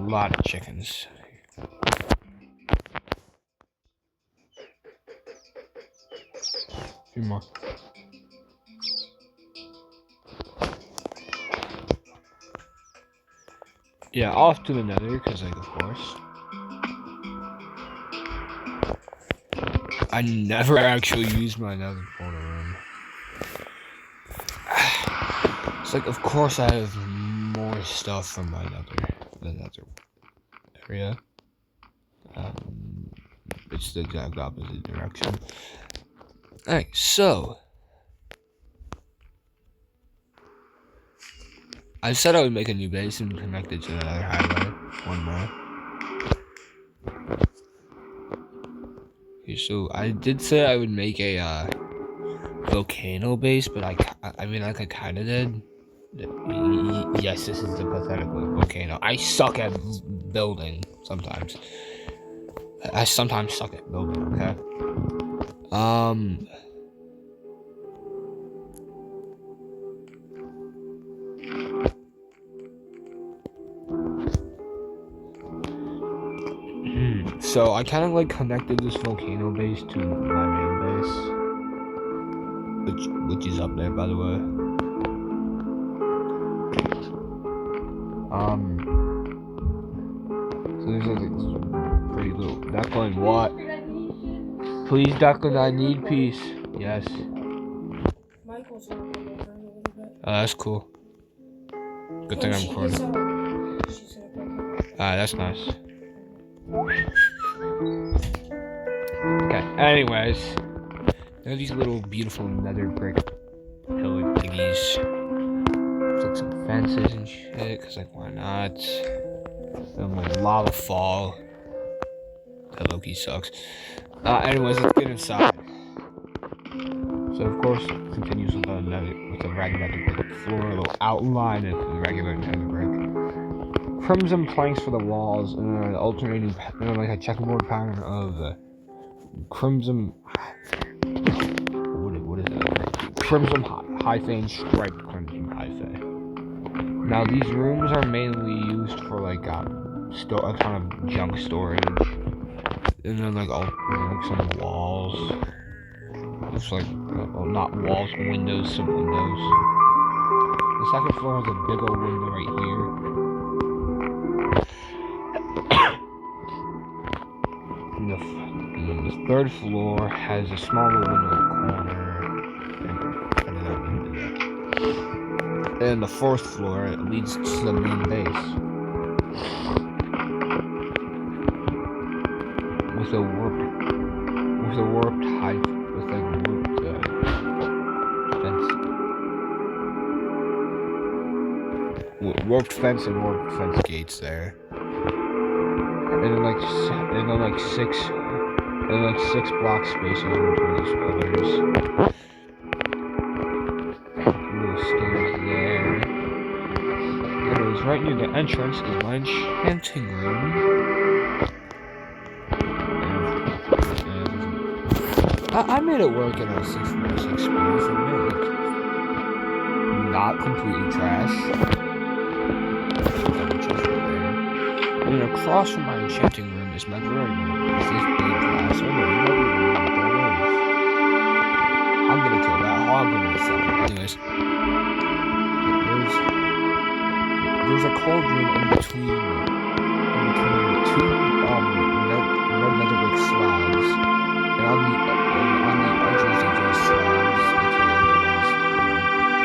lot of chickens. A few more. Yeah, off to the nether, because, like, of course. I never actually used my nether portal room. It's like, of course I have more stuff from my nether area. It's the exact opposite direction. Alright, so I said I would make a new base and connect it to another highway. One more. Okay, so I did say I would make a volcano base, but I mean, like I kind of did. Yes, this is the pathetic volcano. I suck at building sometimes. I sometimes suck at building, okay? So I kind of like connected this volcano base to my main base, which is up there, by the way. So there's like this pretty little Declan. What? Please, Declan, I need peace. Yes. Michael's gonna come over in a little bit. That's cool. Good thing I'm recording. That's nice. Okay, anyways. There are these little beautiful nether brick pillar thingies. There's like some fences and shit, cause like why not? And like lava fall. That Loki sucks. Anyways, let's get inside. So of course it continues with the red nether brick floor, a little outline of the regular nether brick. Crimson planks for the walls, and an alternating like a checkerboard pattern of crimson. What is it? Crimson hyphae, striped crimson hyphae. Now these rooms are mainly used for like a kind of junk storage, and then like some walls. It's like not walls, windows, some windows. The second floor has a big old window right here. And the third floor has a small little window in the corner. And the fourth floor leads to the main base. With a warped height, with like warped fence and warped fence gates there. And then six block spaces between these pillars. Little stairs there. Anyways, right near the entrance is my enchanting room. I made it work in a 6x6 space. I made it not completely trash. And then across from my enchanting room is my drawing room. It's this big glass window. You don't even know what that is. I'm gonna kill that hog in a second. Anyways, there's a cauldron in between two red nether brick slabs, and on the edges of those slabs,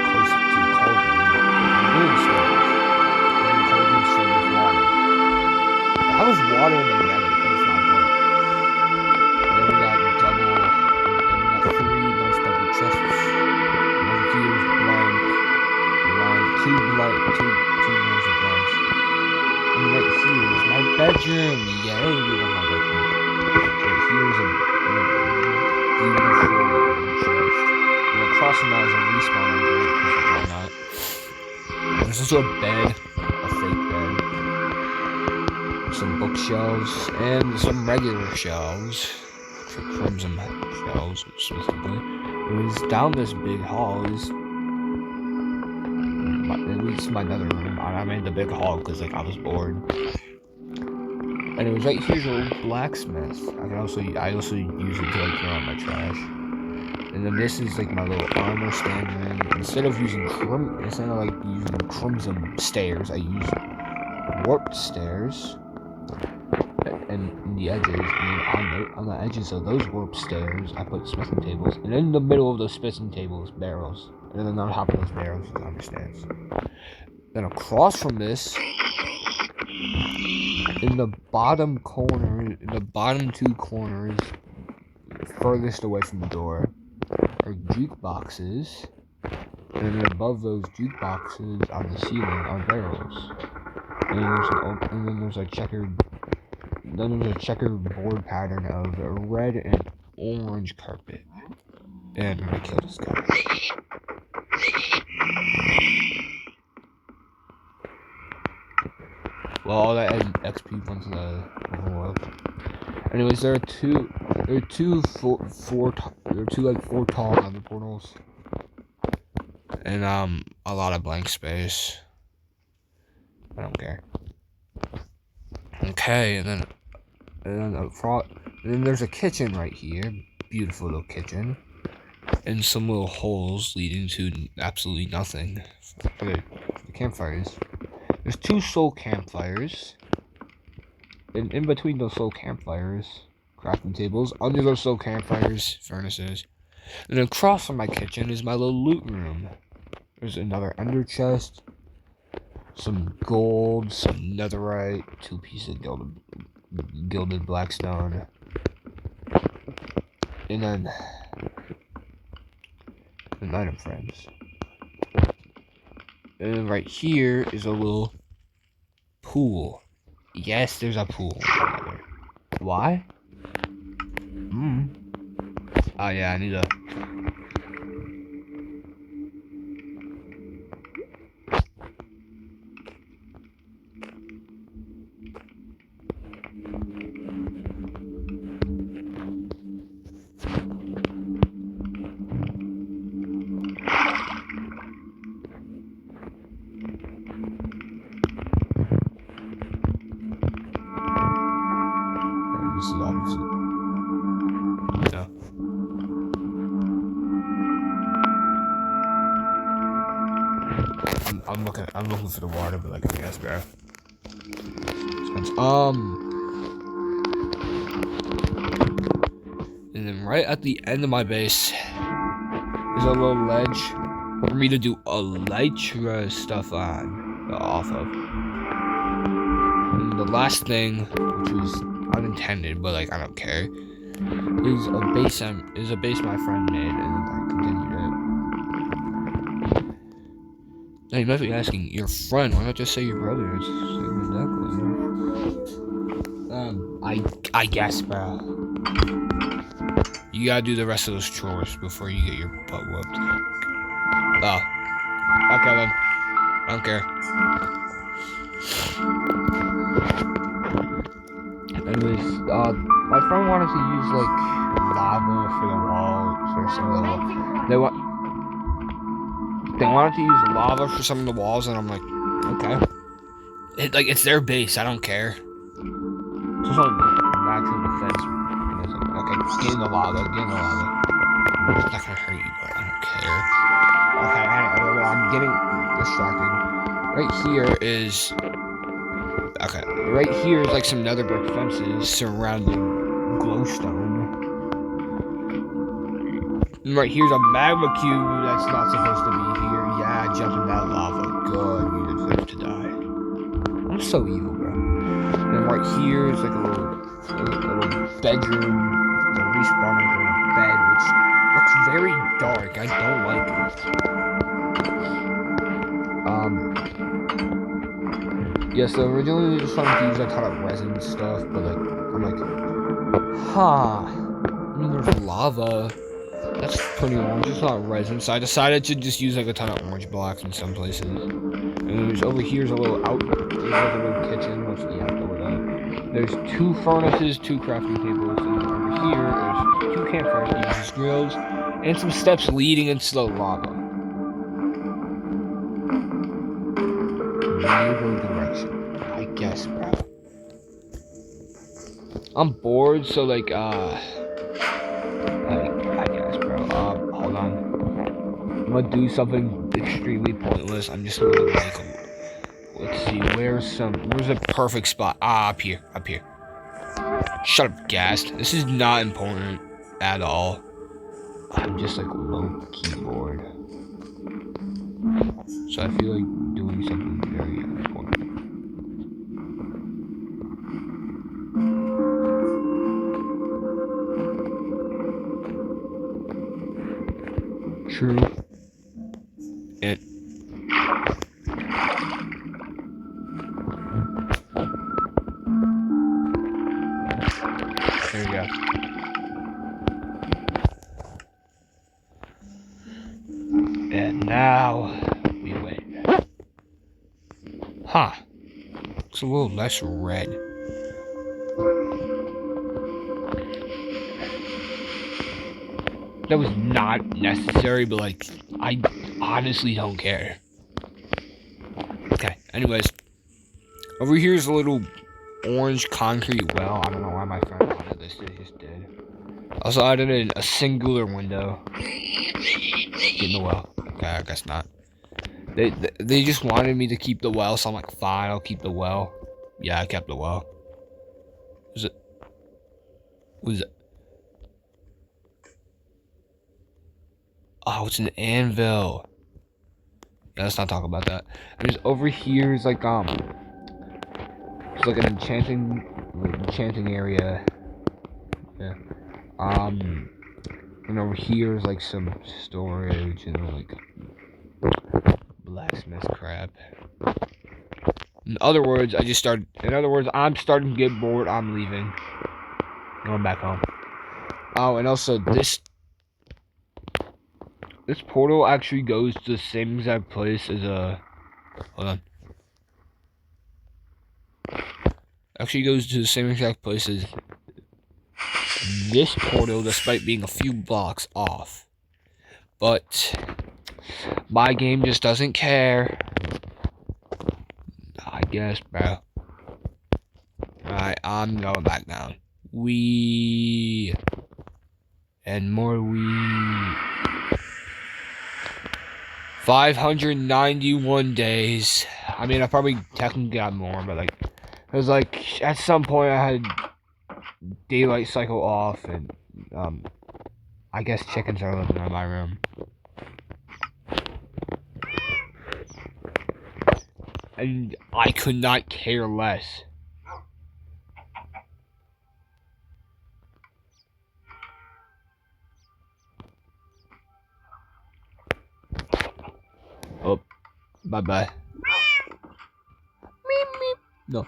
close to the cauldron, wood stones. And the cauldron's filled with water. How is water in the nether? That's not good. And then we got three nice double chests. Over here is two rows of blanks. And right here is my bedroom. Yay, we got my bedroom. So here's a beautiful chest. And across from that is a respawn angle, because why not? There's also a bed, a fake bed. Some bookshelves, and some regular shelves, crimson shelves specifically. It was down this big hall. At least my nether room. I made the big hall because like I was bored. Anyways, right here's a little blacksmith. I also use it to like clear out my trash. And then this is like my little armor stand room. Instead of like using crimson stairs, I use warped stairs. And in the edges, and on the edges of those warped stairs, I put smithing tables. And in the middle of those smithing tables, barrels. And then on top of those barrels, you understand. Then across from this, in the bottom corner, in the bottom two corners, furthest away from the door, are jukeboxes, and then above those jukeboxes on the ceiling are barrels. And then there's a checkered board pattern of a red and orange carpet. And I'm gonna kill this guy. Well, all that XP went to the overworld. Anyways, there are two like four tall nether portals, and a lot of blank space. I don't care. Okay, and then there's a kitchen right here, beautiful little kitchen, and some little holes leading to absolutely nothing. Okay, the campfires. There's two soul campfires. And in between those soul campfires, crafting tables. Under those soul campfires, furnaces. And across from my kitchen is my little loot room. There's another ender chest, some gold, some netherite, 2 pieces of gilded blackstone, and then an item frames. And right here is a little pool. Yes, there's a pool. Why? Oh yeah, I need a... This is obviously... No. I'm looking for the water, but like I guess, bro. And then right at the end of my base is a little ledge for me to do elytra stuff off of. And the last thing, which was unintended, but like I don't care, is a base my friend made, and I continued it. Now you might be asking, your friend? Why not just say your brother? It's exactly. I guess, bro. You gotta do the rest of those chores before you get your butt whooped. Oh. Okay then. I don't care. Anyways, my friend wanted to use like lava for the walls or something. They wanted to use lava for some of the walls, and I'm like, okay. It's their base. I don't care. Just like natural defense. Okay, get in the lava. Get in the lava. It's not gonna hurt you, but I don't care. Okay, I'm getting distracted. Right here is like some nether brick fences surrounding glowstone. And right here's a magma cube that's not supposed to be here. Yeah, jump in that lava. Good, you deserve to die. I'm so evil, bro. And right here is like a little bedroom. There's a respawner in a bed, which looks very dark. I don't like it. Yeah, so originally we just wanted to use a ton of resin stuff, but like, I'm like, I mean, there's lava. That's pretty orange, it's not resin, so I decided to just use like a ton of orange blocks in some places. And over here's a little kitchen, what's the outdoor though? There's 2 furnaces, 2 crafting tables, and over here there's 2 campfires to use as grills, and some steps leading into the lava. Neighbor direction, I guess, bro. I'm bored, so like I guess, bro. Hold on. I'm gonna do something extremely pointless. I'm just gonna make a. Let's see. Where's a perfect spot? Ah, up here. Up here. Shut up, Gast. This is not important at all. I'm just like low keyboard, so I feel like doing something very important. True. And there we go. And now we wait. Huh. It's a little less red. That was not necessary, but like, I honestly don't care. Okay, anyways. Over here is a little orange concrete well. I don't know why my friend wanted this. They just did. Also added in a singular window. Get in the well. Okay, I guess not. They just wanted me to keep the well, so I'm like, fine, I'll keep the well. Yeah, I kept the well. Was it? Was it? Oh, it's an anvil. Yeah, let's not talk about that. And just over here is like it's like an enchanting area. Yeah. And over here is like some storage and like blacksmith crap. In other words, I'm starting to get bored. I'm leaving. Going back home. Oh, and also this portal actually goes to the same exact place as hold on. Actually goes to the same exact place as this portal, despite being a few blocks off. But my game just doesn't care. I guess, bro. Alright, I'm going back down. And more 591 days. I mean, I probably technically got more, but like, it was like at some point I had daylight cycle off, and I guess chickens are living in my room. And I could not care less. Oh, bye bye. No.